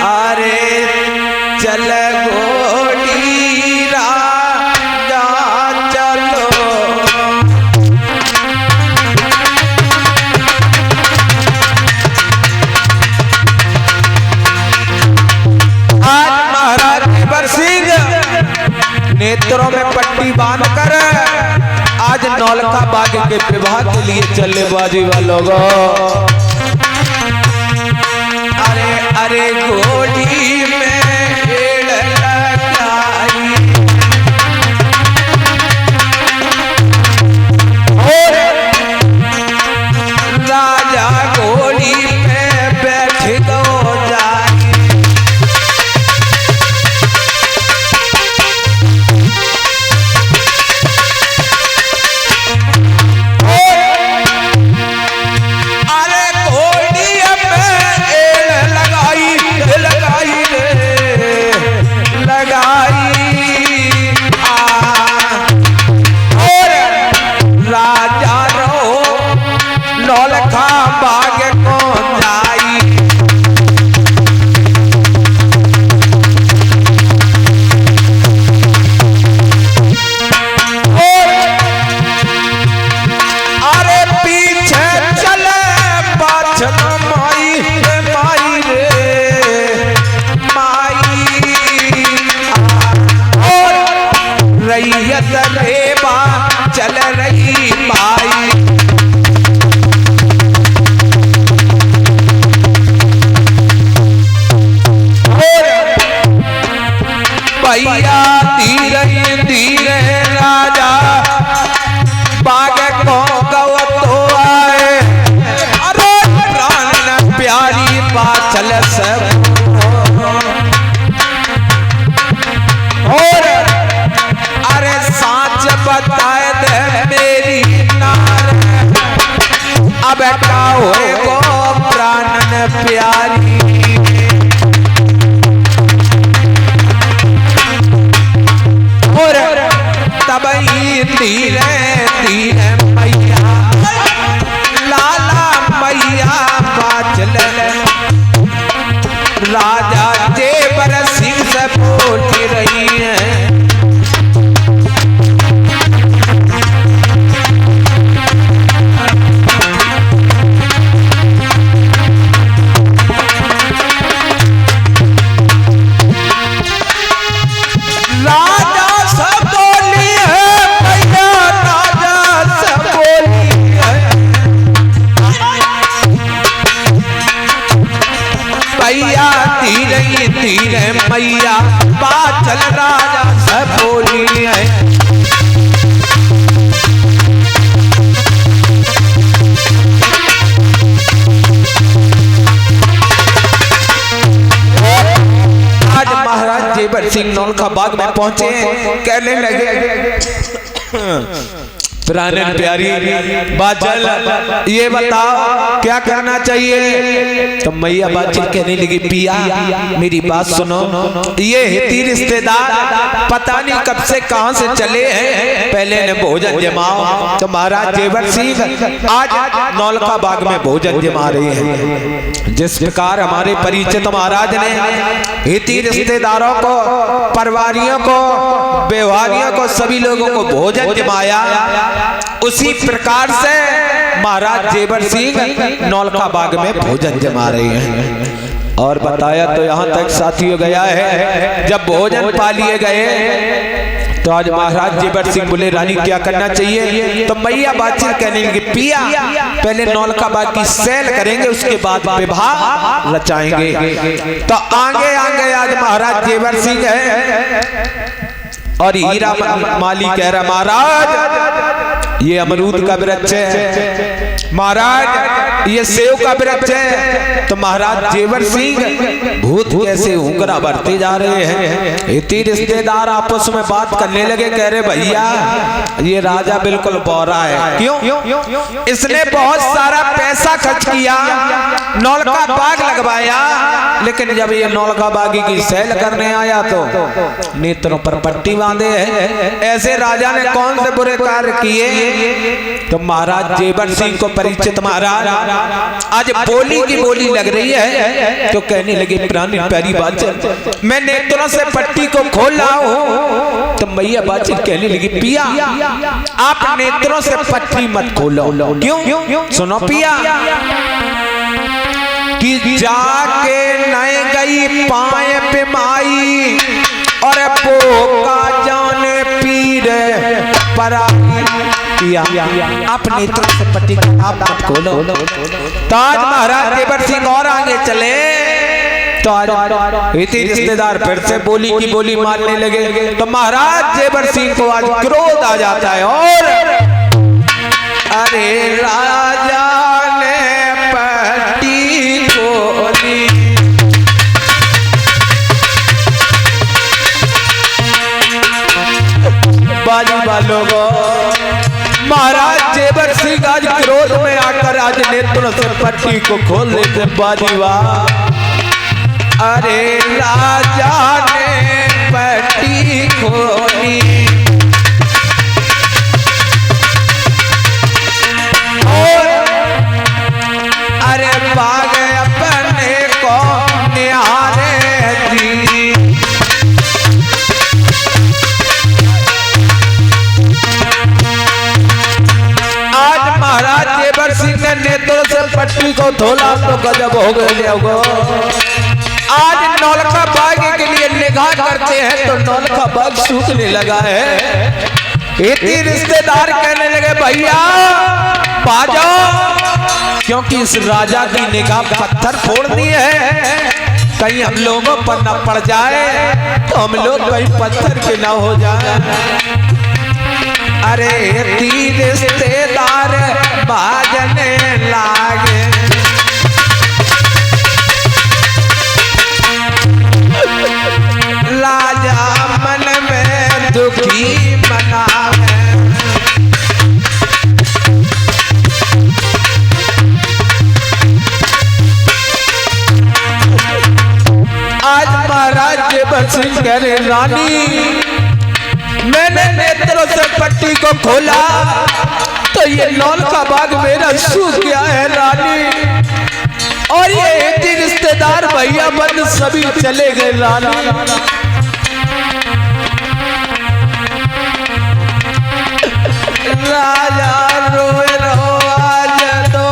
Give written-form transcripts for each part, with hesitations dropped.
अरे चल घोड़ी राजा चलो। आज महाराज देवर सिंह नेत्रों में पट्टी बांधकर आज नौलखा बाग के विवाह के लिए चले बाजी वालों। अरे अरे घोड़ी में भेड़ लगाई और राजा घोड़ी पे बैठ दो जाए। चल रही माई भैया धीरे धीरे राजा बाग को गव तो आए। अरे प्राण प्यारी बाचल सब और अरे साच बताए दे मेरी नार अब का होए वो प्राणन प्यारी। और तब ही धीरे धीरे मैया लाला मैया बाचल राजा देवर सिंह से बोल रही है। धीरे धीरे मैया बाचल राजा सब बोली है। आज महाराज देवर सिंह नौलखा बाग में पहुंचे, कहने लगे प्राणन प्यारी बाचल ये बताओ क्या करना चाहिए। तो मैया बाचल कहने लगी पिया मेरी बात सुनो, ये हिती रिश्तेदार पता नहीं कब से कहां से चले हैं, पहले ने भोजन जमाओ। तो महाराज देवर सिंह आज नौलखा बाग में भोजन जमा रहे हैं। जिस प्रकार हमारे परिचित महाराज ने हिती रिश्तेदारों को, परिवारियों को, व्यवहारियों को, सभी लोगों को भोजन जमाया, उसी प्रकार से महाराज देवर सिंह नौलखा बाग में भोजन जमा रहे हैं। और बताया तो यहाँ तक साथियों गया है, जब भोजन पा लिए गए तो आज महाराज देवर सिंह बोले रानी क्या करना चाहिए। तो मैया बातचीत कहने लगी पिया पहले नौलखा बाग की सैर करेंगे, उसके बाद विवाह रचाएंगे। तो आगे आगे आज महाराज देवर सिंह है और हीरा माली कह रहा महाराज ये अमरूद का वृक्ष है, महाराज ये सेव का वृक्ष है। तो महाराज देवर सिंह भूत कैसे हूँ ठोकरा भरते जा रहे हैं। इतने रिश्तेदार आपस में बात करने लगे, कह रहे भैया ये राजा बिल्कुल बौरा है। क्यों? इसने बहुत सारा पैसा खर्च किया, नौलखा बाग लगवाया, लेकिन जब ये नौलखा बागी की सैल करने आया तो नेत्रों पर पट्टी बांधे है। ऐसे राजा ने कौन से बुरे कार्य किए? तो महाराज जेवर सिंह को परिचित महाराज आज बोली की बोली लग रही है तो कहने लगे प्राणी प्यारी बात, मैं नेत्रों से पट्टी को खोल रहा हूँ। तो मैया बातचीत कहने लगी पिया आप नेत्रों से पट्टी मत खोलो। क्यों? सुनो पिया कि जाके नए गई पाए पे माई और पोका जाने पीर पराई। पिया आप नेत्रों से पट्टी आप मत खोलो। ताज महाराज जेवर सिंह और आगे चले तो आज इतने रिश्तेदार फिर से बोली की बोली मारने लगे। तो महाराज जेवर सिंह को आज क्रोध आ जाता है और अरे राजा ने पट्टी खोली, बाजी वालों को महाराज जेवर सिंह आज क्रोध में आकर आज नेत्रों से पट्टी को खोल देते। बाजीवा अरे राजा ने पट्टी खोली और अरे बाग अपने को निहारे जी। आज महाराज जेवर सिंह ने नेत्रों से पट्टी को धोला तो गजब हो गए। आज नौलखा बाग के लिए निगाह करते हैं तो नौलखा बाग सूखने लगा है। इतने रिश्तेदार कहने लगे भैया बाजो, क्योंकि इस राजा की निगाह पत्थर फोड़नी है, कहीं हम लोगों पर न पड़ जाए तो हम लोग कहीं पत्थर के ना हो जाए। अरे तीन रिश्तेदार बाजने लागे, राजा मन में दुखी मना है। आज महाराज जेवर सिंह कह रहे रानी मैंने नेत्रों से पट्टी को खोला तो ये नौलखा बाग मेरा सूख गया है रानी, और ये इतने रिश्तेदार भैया बंद सभी चले गए रानी। राजा रोए रहो आज तो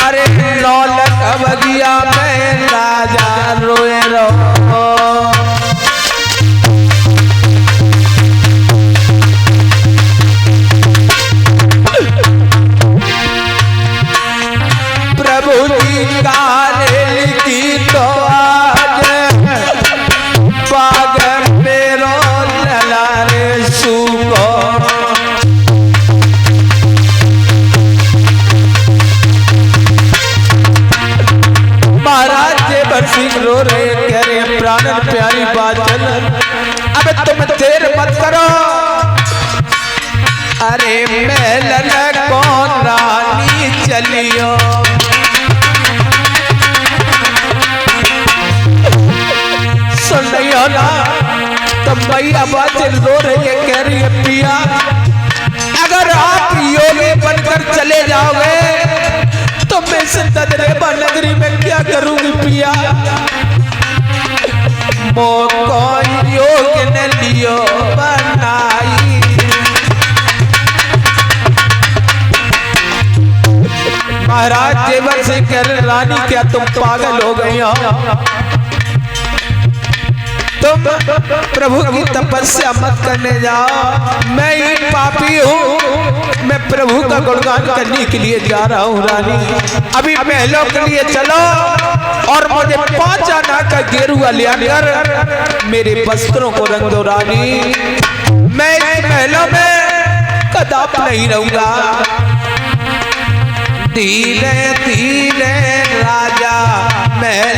अरे नौलख बगिया में राजा रोए रहो। प्रभु जी काले की तो आज बाग मेरो ललारे सूको। महाराज जेवर सिंह रो रहे कह रहे प्राण प्यारी बादल अब तुम देर मत करो। अरे मेलन कौन रानी चलियो, सुन रही हो ना? तो मैया बादल रो रही है कह रही है पिया अगर आप योगी बनकर चले जाओगे तो मैं सिद्धदेवा नगरी में क्या करूंगी पिया। मोको योग ने लियो बनाई, महाराज जेवर सिंह कह रहे रानी क्या तुम पागल हो गई हो? तुम प्रभु की तपस्या मत करने जाओ, मैं ही पापी हूँ, मैं प्रभु का गुणगान करने के लिए जा रहा हूँ रानी। अभी महलों के लिए चलो और मुझे 5 आना का गेरुआ ले आकर मेरे वस्त्रों को रंग दो रानी। मैं इस महलों में कदाप नहीं रहूंगा। धीरे धीरे राजा महल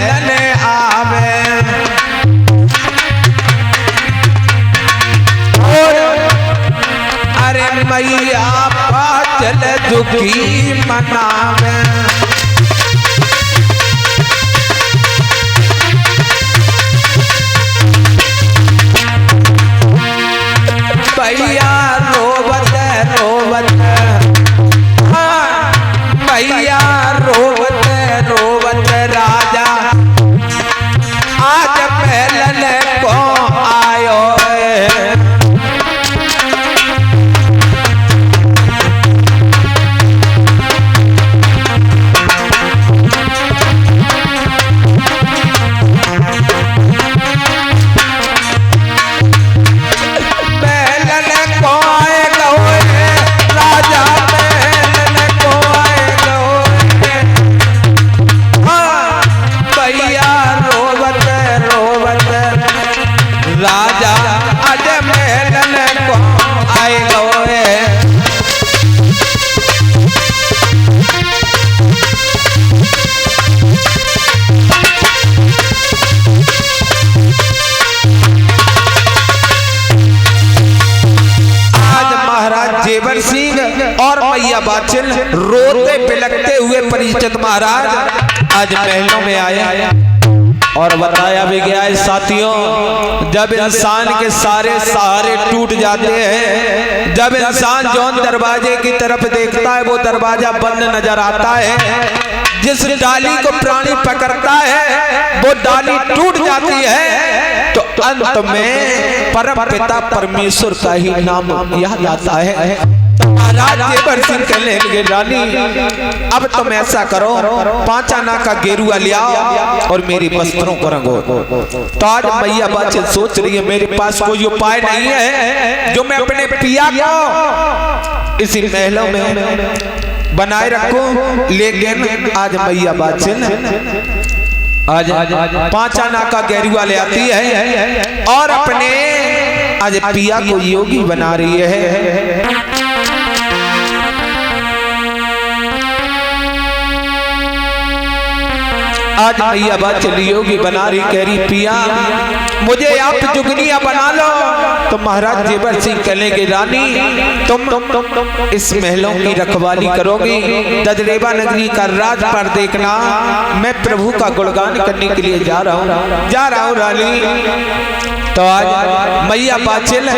चुकी मनावे। भैया रोवत रोवत, भैया रोवत रोवत राजा आज महलन को आयो है। राजा आज महलन को आए गए। आज महाराज जेवर सिंह और मैया बाचिल रोते बिलखते हुए परिचित महाराज आज महलों में आए। और बताया भी गया है साथियों, जब इंसान के सारे सहारे टूट जाते हैं, जब इंसान जौन दरवाजे की तरफ देखता है वो दरवाजा बंद नजर आता है, जिस डाली को प्राणी पकड़ता है वो डाली टूट जाती है, तो अंत में परम पिता परमेश्वर का ही नाम याद आता है। महाराज जेवर सिंह कहने लगे, रानी अब तुम ऐसा करो, 5 आना का गेरुआ ले आओ और मेरी वस्त्रों को रंगो। तो आज मैया बाचिल सोच रही है मेरे पास कोई उपाय नहीं है जो मैं अपने पिया को इसी महलों में बनाए रखूं, लेकिन आज मैया बाचिल आज 5 आना का गेरुआ ले आती है और अपने आज पिया को योगी बना रही है। आज मैया बाचिल योगी बना रही, कह रही पिया मुझे आप जुगनिया बना लो। तो महाराज जेवर सिंह कहने रानी तुम इस महलों की रखवाली करोगी, दजरेवा नगरी का राज पर देखना, मैं प्रभु का गुणगान करने के लिए जा रहा हूँ रानी। तो आज मैया बाचिल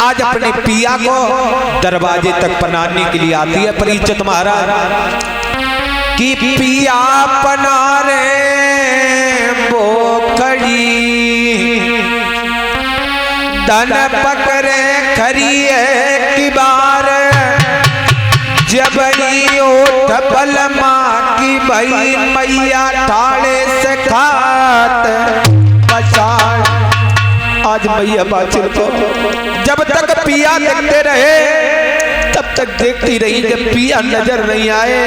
आज अपने पिया को दरवाजे तक पनाने के लिए आती है। परिचित महाराज कि पिया पना रे वो खड़ी, धन पकड़े खरिए की बार, जब ओठ बल माँ की भई मैया ठाड़े से खात बचाड़। आज मैया बाचिल को जब तक पिया देखते रहे तब तक देखती रही, जब पिया नजर नहीं आए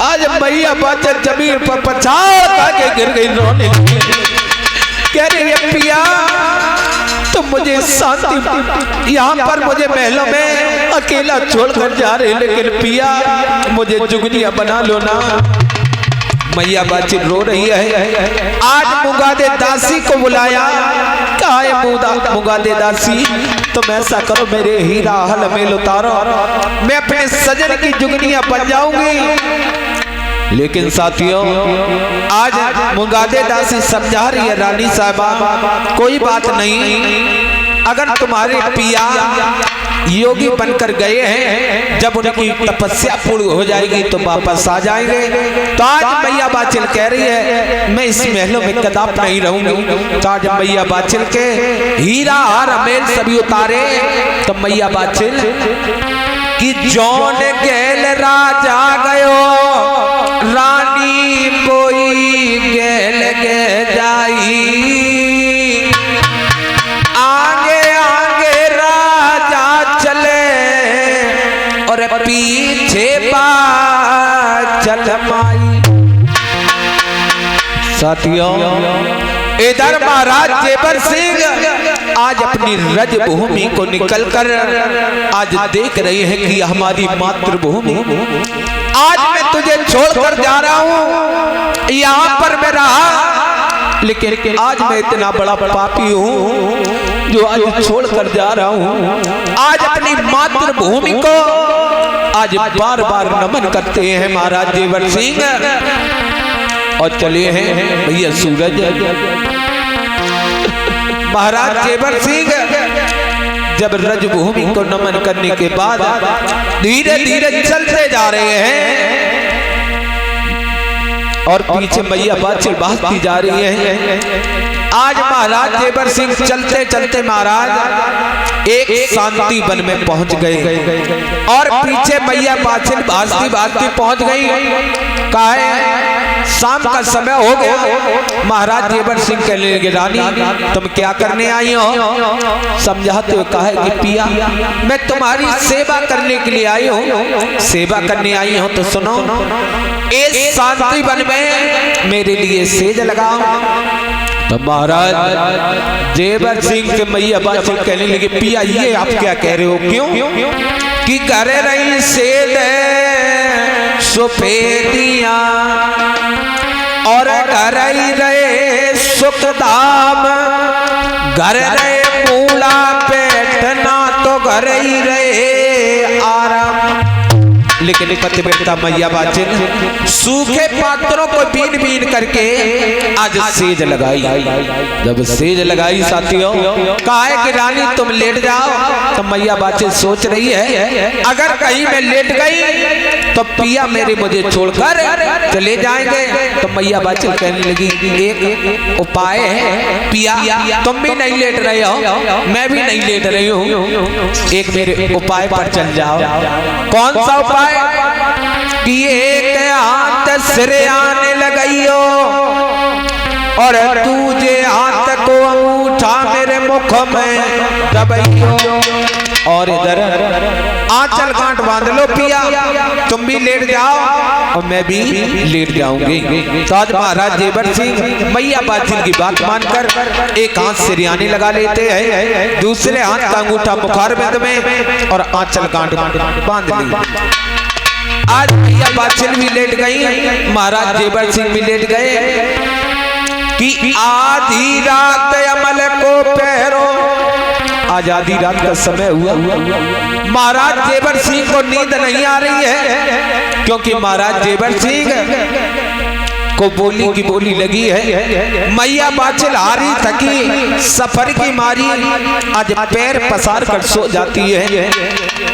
आज मैया बाचिल जमीन पर पछाड़ आके गिर गई रोने। कह रही है पिया तुम मुझे शांति, यहाँ पर मुझे महलों में अकेला छोड़कर जा रहे, लेकिन पिया मुझे जुगनिया बना लो ना। मैया बाचिल रो रही है। आज मुगादे दासी को बुलाया, कहा है मुगादे दासी तुम ऐसा करो मेरे हीरा हल में उतारो, मैं अपने सजन की जुगनिया बन जाऊंगी। लेकिन साथियों आज मुगादे दासी समझा रही है, रानी साहबा कोई बात नहीं, अगर तुम्हारे पिया योगी बनकर गए हैं, जब उनकी तपस्या पूर्ण हो जाएगी तो वापस आ जाएंगे। तो आज मैया बाचिल कह रही है मैं इस महलों में कदाप नहीं रहूंगी। तो आज मैया बाचिल के हीरा हार मेल सभी उतारे। तो मैया बाचिल कि जौन गेल राजा गयो, रानी बोई गेल गे जाई, आगे आगे राजा चले और पीछे चल माई। साथियों इधर महाराज जेवर सिंह आज अपनी रज भूमि को निकलकर आज देख रहे हैं कि हमारी मातृभूमि, आज मैं तुझे छोड़कर जा रहा हूँ, यहाँ पर मैं रहा, लेकिन आज मैं इतना बड़ा पापी हूँ, जो आज छोड़ कर जा रहा हूँ, आज अपनी मातृभूमि को आज बार बार नमन करते हैं महाराज जेवर सिंह। और चले हैं भैया सूरज। महाराज जेवर सिंह जब रजभूमि को नमन करने के बाद धीरे धीरे चलते जा रहे हैं और पीछे मैया बाछिल भागती जा रही है। आज महाराज जेवर सिंह चलते चलते महाराज एक शांति वन में पहुंच गए और पीछे मैया बाछिल भागती भागती पहुंच गई। कहा है शाम का समय हो गया। महाराज जेवर सिंह कहने लगे रानी तुम क्या करने आई हो? समझाते हुए कहा कि पिया मैं तुम्हारी सेवा करने के लिए आई हूँ। सेवा करने आई हूँ तो सुनो, इस शांति वन में मेरे लिए सेज लगाओ। तो महाराज जेवर सिंह के मैया बाछिल कहने लगे पिया ये आप क्या कह रहे हो? क्यों? कि करे रही सेज सुफेदिया और घर ही रहे सुखधाम, घर रहे मूला बैठना तो घर ही रहे आराम। लेकिन पतिव्रता मैया बाछिल सूखे पात्रों को बीन बीन करके आज सेज लगाई। जब सेज लगाई साथियों, कहा है कि रानी तुम लेट जाओ। तो मैया बाछिल सोच रही है अगर कहीं मैं लेट गई तो पिया मेरे मुझे छोड़कर चले जाएंगे। तो मैया बाछिल कहने लगी एक उपाय है पिया, तुम भी नहीं लेट रहे हो, मैं भी नहीं लेट रही हूँ, एक मेरे उपाय पर चल जाओ। कौन सा उपाय? कि एक हाथ सिर आने लगाइयो और दूजे हाथ को अंगूठा मेरे मुख में दबाइयो और इधर आंचल गांठ बांध लो पिया, तुम भी लेट जाओ और मैं भी लेट जाऊंगी। तो आज महाराज जेवर सिंह मैया बाछिल की बात मानकर एक हाथ सिरयाने लगा लेते हैं, दूसरे हाथ का अंगूठा मुखार बिंद में और आंचल गांठ बांध ली। आज मैया बाछिल भी लेट गई, महाराज जेवर सिंह भी लेट गए कि आधी रात अमल को पैरो। आज आधी रात का समय हुआ, महाराज जेवर सिंह को नींद नहीं आ रही है क्योंकि महाराज जेवर सिंह को बोली की बोली लगी है। मैया बाछिल हारी थकी सफर की मारी आज पैर पसार कर सो जाती है।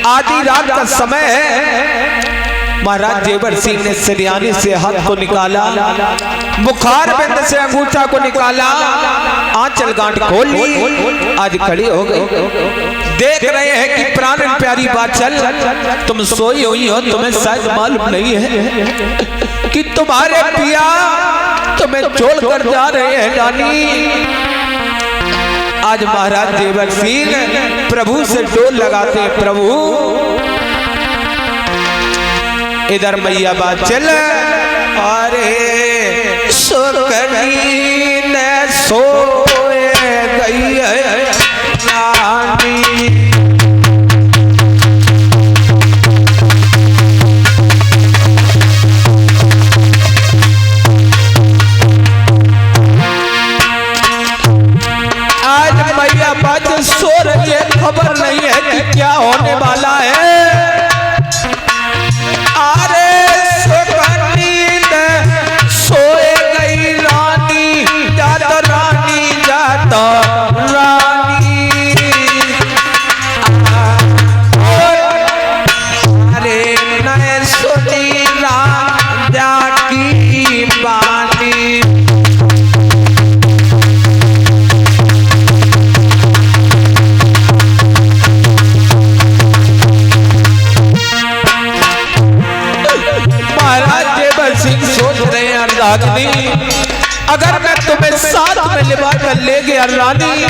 आधी रात का समय है। महाराज जेवर सिंह ने सिरयाने से हाथ को निकाला, मुखार बिंद से अंगूठा को निकाला, आंचल गांठ खोल ली, आज खड़ी हो गई। देख रहे हैं कि प्राण प्यारी बाछिल तुम सोई हुई हो, तुम्हें शायद मालूम नहीं है कि तुम्हारे पिया तुम्हें छोड़कर जा रहे हैं रानी। आज महाराज जेवर सिंह प्रभु से डोल लगाते, प्रभु इधर मैया बाछिल अरे सुकनी ने सोए गई है रानी। आज मैया बाछिल सो रही है, खबर नहीं है कि क्या होने वाला है। अगर मैं तुम्हें साथ में लिवा कर ले गया रानी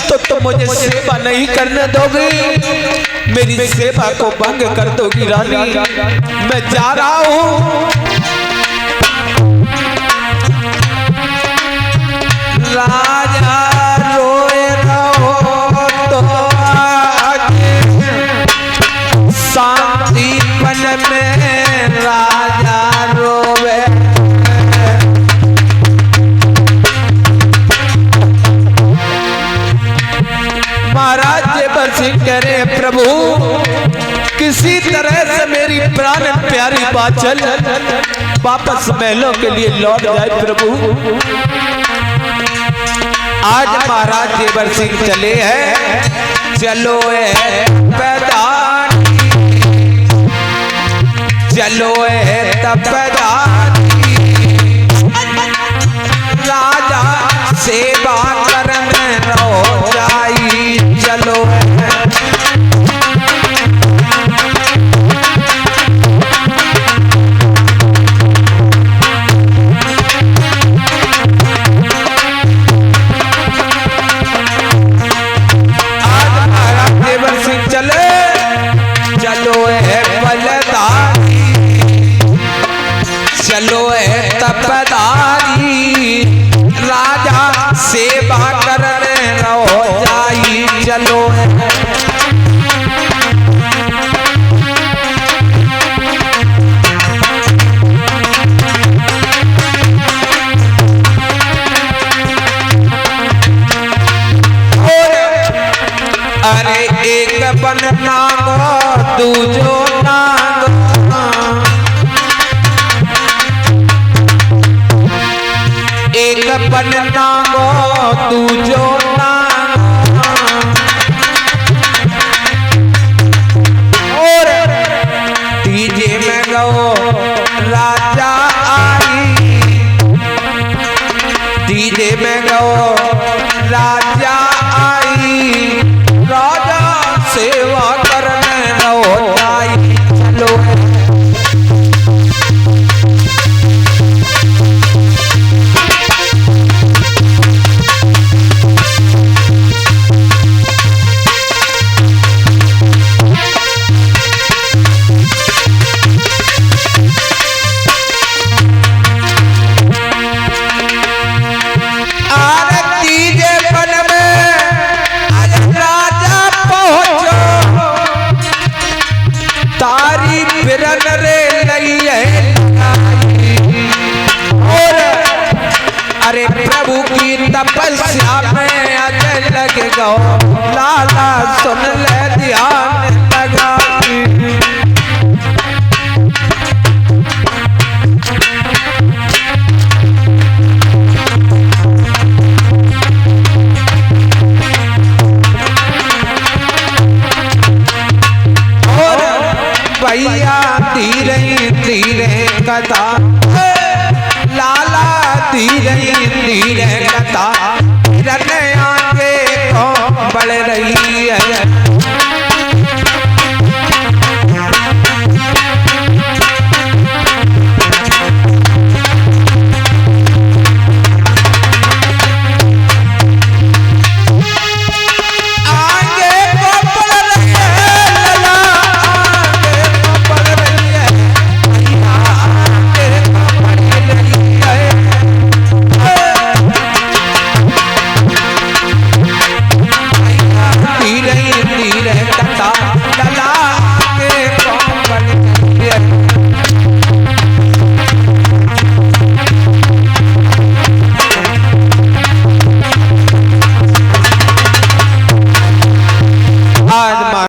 तो तुम मुझे सेवा नहीं करने दोगी, मेरी सेवा को भंग कर दोगी रानी। मैं जा रहा हूँ। राजा रोए रहो तो शांति वन में राजा रोवे। प्राण प्यारी बाचल वापस महलों के लिए लौट जाए प्रभु। आज महाराज जेवर सिंह चले हैं, चलो तपेदारी, चलो तपेदारी, राजा सेवा करने रो जाई, चलो चलो तपदारी, राजा सेवा करने रहो जाई, चलो अरे एक बन नागो दूजो नागो, एक बन नागो दूजो नागो, और तीजे में गो राजा आई, तीजे में गो राजा आई, राजा सेवा करने रो जाई, चलो अरे प्रभु की तपस्या में अजय लगे गो, लाला सुन ले ध्यान लगा, और भैया धीरे धीरे कथा, लाला धीरे धीरे